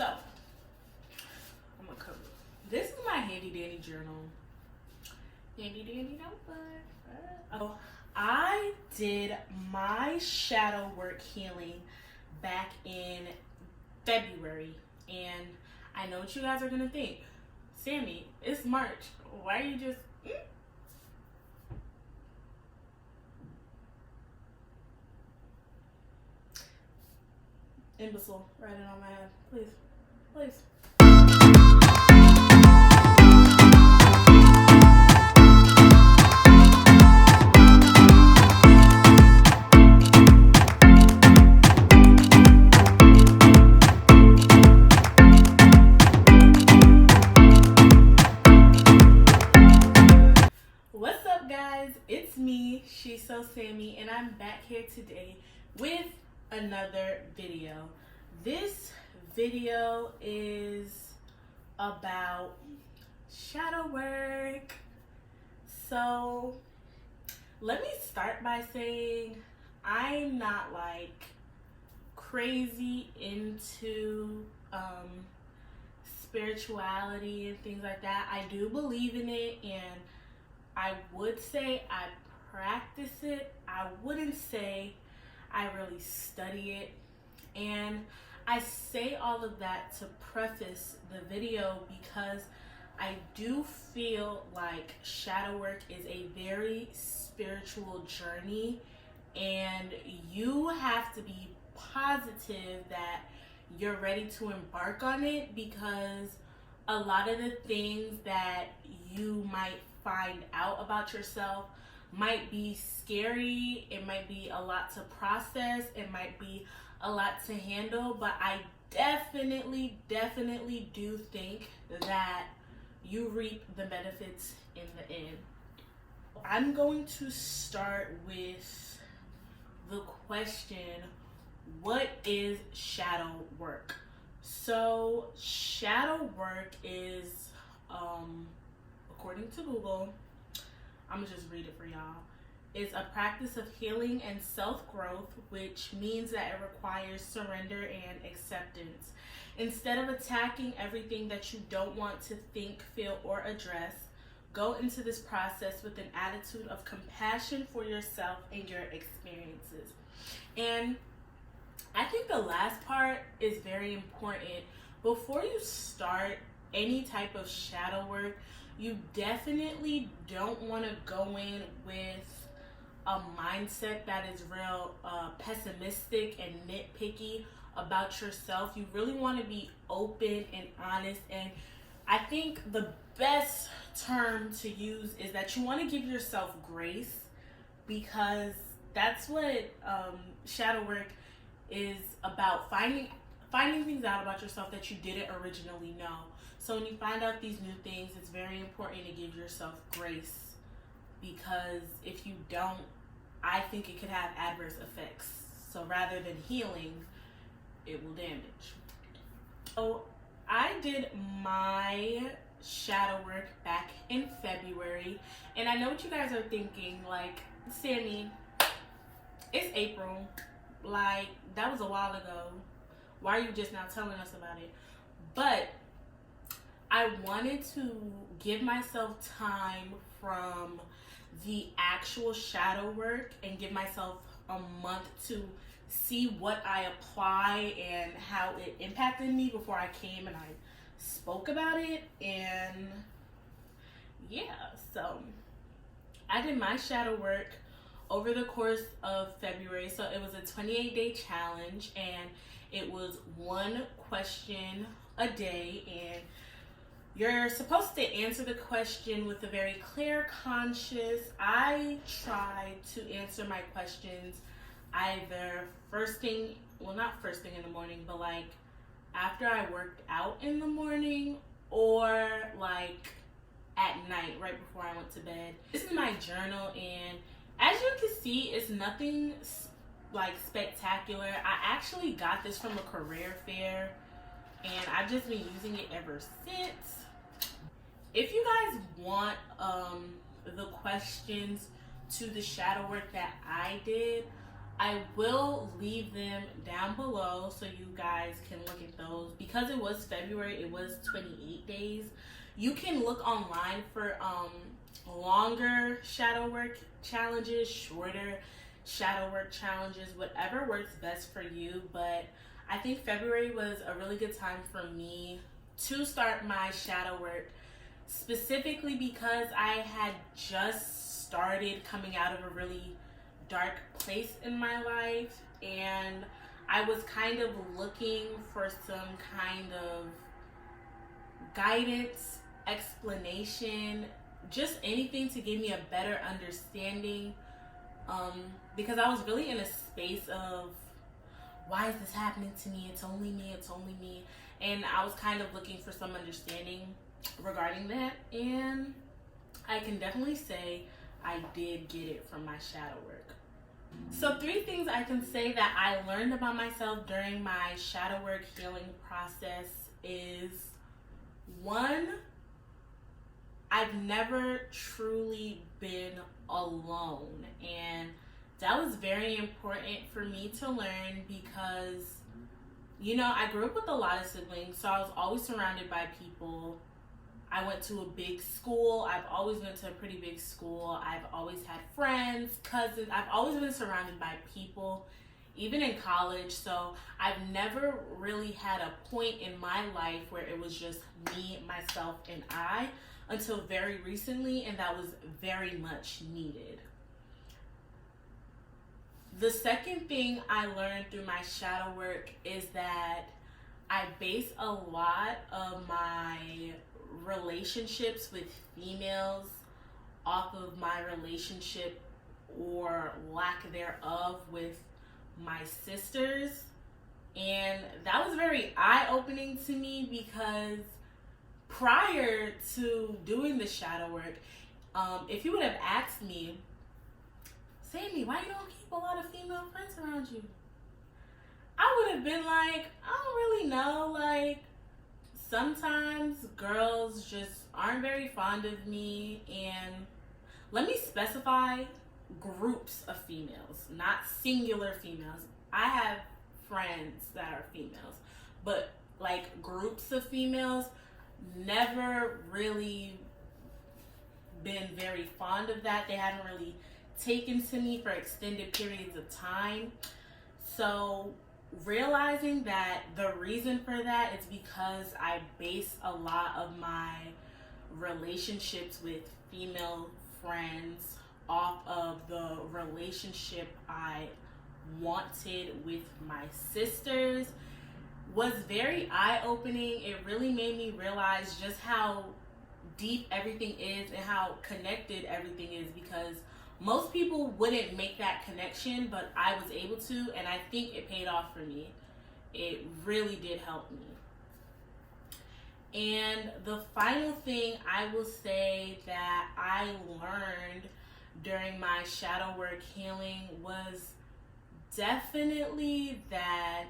So, I'm gonna cover. This is my handy dandy journal. Handy dandy notebook. Oh, I did my shadow work healing back in February, and I know what you guys are gonna think. Sammy, it's March. Why are you just? Imbecile, write it on my head, please, please. What's up, guys? It's me, She's So Sammy, and I'm back here today with another video. This video is about shadow work. So let me start by saying I'm not like crazy into spirituality and things like that. I do believe in it, and I would say I practice it. I wouldn't say I really study it. And I say all of that to preface the video because I do feel like shadow work is a very spiritual journey, and you have to be positive that you're ready to embark on it, because a lot of the things that you might find out about yourself might be scary. It might be a lot to process. It might be a lot to handle, but I definitely do think that you reap the benefits in the end. I'm going to start with the question, what is shadow work? So shadow work is, according to Google, I'm gonna just read it for y'all. It's a practice of healing and self-growth, which means that it requires surrender and acceptance. Instead of attacking everything that you don't want to think, feel, or address, go into this process with an attitude of compassion for yourself and your experiences. And I think the last part is very important. Before you start any type of shadow work, you definitely don't want to go in with a mindset that is real pessimistic and nitpicky about yourself. You really want to be open and honest, and I think the best term to use is that you want to give yourself grace, because that's what shadow work is about, finding things out about yourself that you didn't originally know. So when you find out these new things, it's very important to give yourself grace, because if you don't, I think it could have adverse effects. So rather than healing, it will damage. So I did my shadow work back in February, and I know what you guys are thinking, like, Sammy, it's April. Like, that was a while ago. Why are you just now telling us about it? But I wanted to give myself time from the actual shadow work and give myself a month to see what I apply and how it impacted me before I came and I spoke about it. And yeah, so I did my shadow work over the course of February. So it was a 28-day challenge, and it was one question a day, and you're supposed to answer the question with a very clear conscience. I try to answer my questions either not first thing in the morning, but like after I worked out in the morning, or like at night, right before I went to bed. This is my journal, and as you can see, it's nothing like spectacular. I actually got this from a career fair, and I've just been using it ever since. If you guys want the questions to the shadow work that I did, I will leave them down below so you guys can look at those. Because it was February, it was 28 days. You can look online for longer shadow work challenges, shorter shadow work challenges, whatever works best for you. But I think February was a really good time for me to start my shadow work, specifically because I had just started coming out of a really dark place in my life, and I was kind of looking for some kind of guidance, explanation, just anything to give me a better understanding, because I was really in a space of, why is this happening to me? It's only me, it's only me. And I was kind of looking for some understanding regarding that, and I can definitely say I did get it from my shadow work. So 3 things I can say that I learned about myself during my shadow work healing process is, 1, I've never truly been alone, and that was very important for me to learn because, you know, I grew up with a lot of siblings, so I was always surrounded by people. I went to a big school. I've always went to a pretty big school. I've always had friends, cousins. I've always been surrounded by people, even in college. So I've never really had a point in my life where it was just me, myself, and I until very recently, and that was very much needed. The second thing I learned through my shadow work is that I base a lot of my relationships with females off of my relationship or lack thereof with my sisters, and that was very eye-opening to me because prior to doing the shadow work, if you would have asked me, Sammy, why you don't keep a lot of female friends around you? I would have been like, I don't really know, like, sometimes girls just aren't very fond of me, and let me specify, groups of females, not singular females. I have friends that are females, but like groups of females, never really been very fond of that. They haven't really taken to me for extended periods of time. So realizing that the reason for that is because I base a lot of my relationships with female friends off of the relationship I wanted with my sisters was very eye-opening. It really made me realize just how deep everything is and how connected everything is, because most people wouldn't make that connection, but I was able to, and I think it paid off for me. It really did help me. And the final thing I will say that I learned during my shadow work healing was definitely that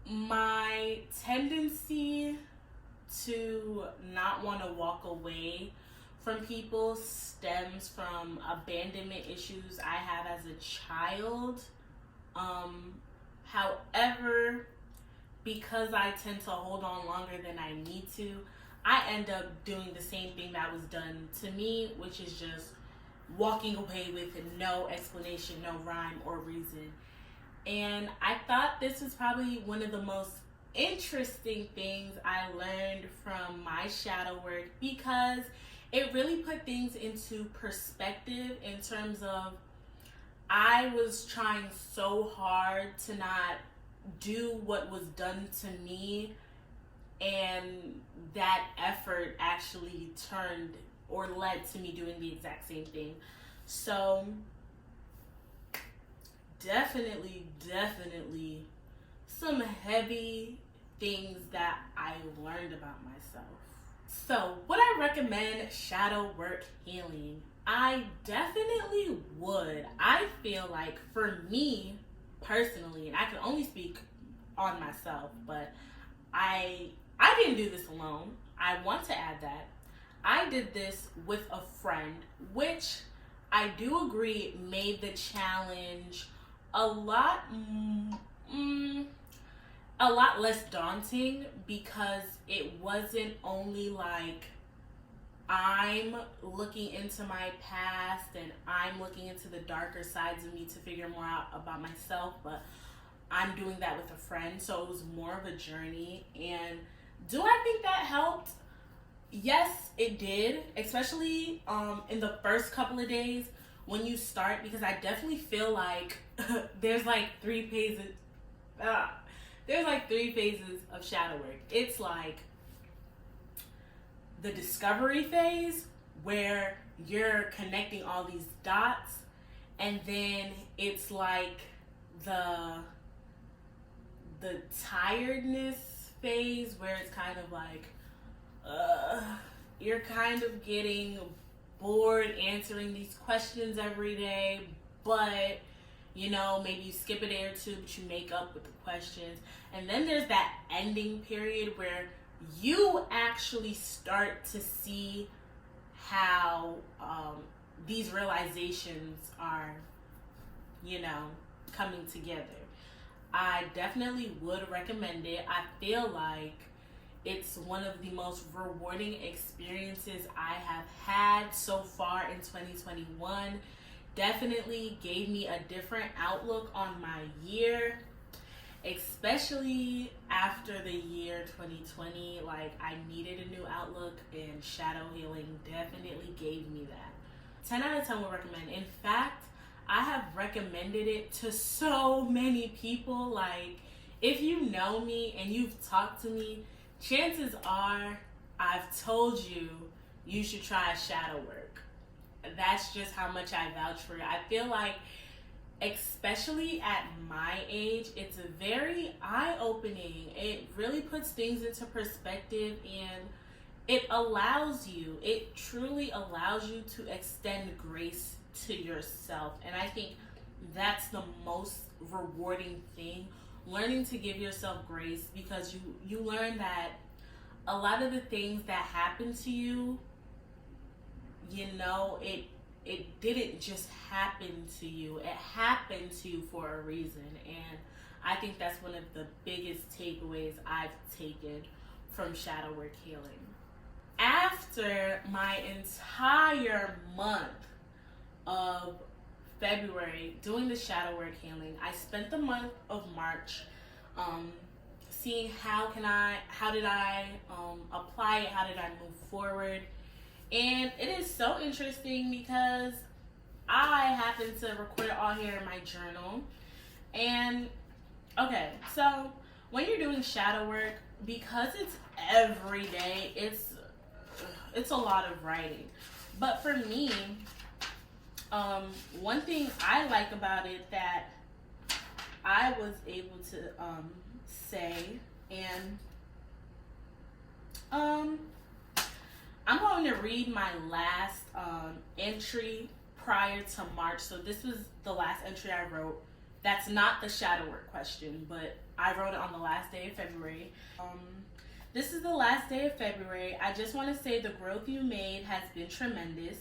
my tendency to not want to walk away from people stems from abandonment issues I had as a child. However, because I tend to hold on longer than I need to, I end up doing the same thing that was done to me, which is just walking away with no explanation, no rhyme or reason. And I thought this was probably one of the most interesting things I learned from my shadow work, because it really put things into perspective in terms of I was trying so hard to not do what was done to me, and that effort actually turned or led to me doing the exact same thing. So definitely some heavy things that I learned about myself. So would I recommend shadow work healing? I definitely would. I feel like for me personally, and I can only speak on myself, but I didn't do this alone. I want to add that. I did this with a friend, which I do agree made the challenge a lot, a lot less daunting, because it wasn't only like I'm looking into my past and I'm looking into the darker sides of me to figure more out about myself, but I'm doing that with a friend. So it was more of a journey. And do I think that helped? Yes, it did, especially in the first couple of days when you start, because I definitely feel like there's like three phases. There's like three phases of shadow work. It's like the discovery phase, where you're connecting all these dots, and then it's like the tiredness phase, where it's kind of like you're kind of getting bored answering these questions every day, but you know, maybe you skip a day or two, but you make up with the questions. And then there's that ending period where you actually start to see how these realizations are, you know, coming together. I definitely would recommend it. I feel like it's one of the most rewarding experiences I have had so far in 2021. Definitely gave me a different outlook on my year, especially after the year 2020. Like, I needed a new outlook, and shadow healing definitely gave me that. 10 out of 10 would recommend. In fact, I have recommended it to so many people. Like, if you know me and you've talked to me, chances are I've told you you should try shadow work. That's just how much I vouch for it. I feel like, especially at my age, it's very eye-opening. It really puts things into perspective, and it truly allows you to extend grace to yourself. And I think that's the most rewarding thing, learning to give yourself grace, because you learn that a lot of the things that happen to you, you know, it didn't just happen to you. It happened to you for a reason. And I think that's one of the biggest takeaways I've taken from shadow work healing. After my entire month of February doing the shadow work healing, I spent the month of March seeing how did I apply it, how did I move forward. And it is so interesting because I happen to record it all here in my journal. And okay, so when you're doing shadow work, because it's every day, it's a lot of writing. But for me, one thing I like about it that I was able to say, and I'm going to read my last entry prior to March. So this was the last entry I wrote. That's not the shadow work question, but I wrote it on the last day of February. This is the last day of February. I just want to say the growth you made has been tremendous.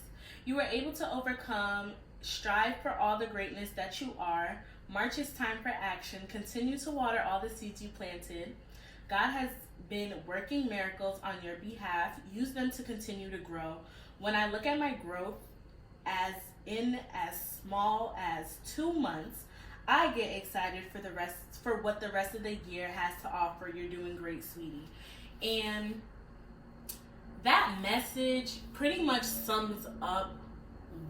You were able to overcome, strive for all the greatness that you are. March is time for action. Continue to water all the seeds you planted. God has been working miracles on your behalf. Use them to continue to grow. When I look at my growth as small as 2 months, I get excited for what the rest of the year has to offer. You're doing great, sweetie. And that message pretty much sums up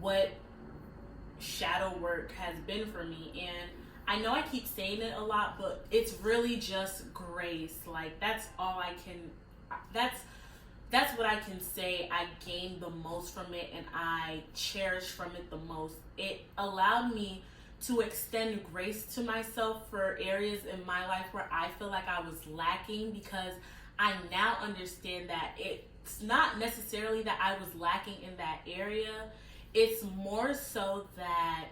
what shadow work has been for me. And I know I keep saying it a lot, but it's really just grace. Like, that's what I can say I gained the most from it, and I cherish from it the most. It allowed me to extend grace to myself for areas in my life where I feel like I was lacking, because I now understand that it's not necessarily that I was lacking in that area. It's more so that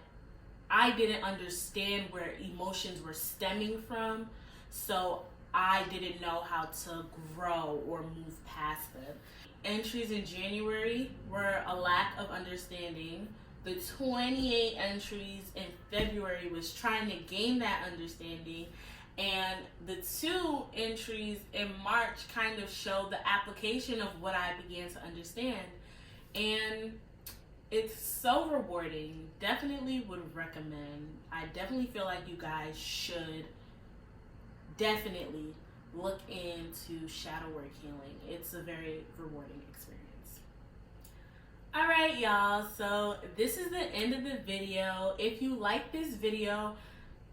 I didn't understand where emotions were stemming from, so I didn't know how to grow or move past them. entries in January were a lack of understanding. The 28 entries in February was trying to gain that understanding. And the 2 entries in March kind of showed the application of what I began to understand. And it's so rewarding. Definitely would recommend. I definitely feel like you guys should definitely look into shadow work healing. It's a very rewarding experience. Alright y'all, so this is the end of the video. If you like this video,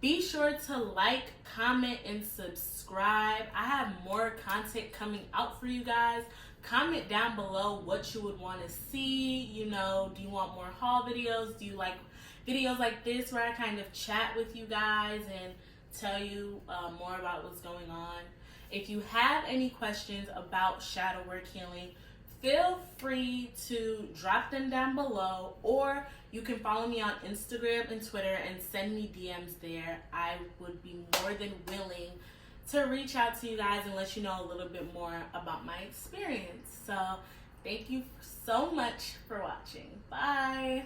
be sure to like, comment, and subscribe. I have more content coming out for you guys. Comment down below what you would want to see. You know, do you want more haul videos? Do you like videos like this where I kind of chat with you guys and tell you more about what's going on? If you have any questions about shadow work healing, feel free to drop them down below, or you can follow me on Instagram and Twitter and send me DMs there. I would be more than willing to reach out to you guys and let you know a little bit more about my experience. So thank you so much for watching. Bye.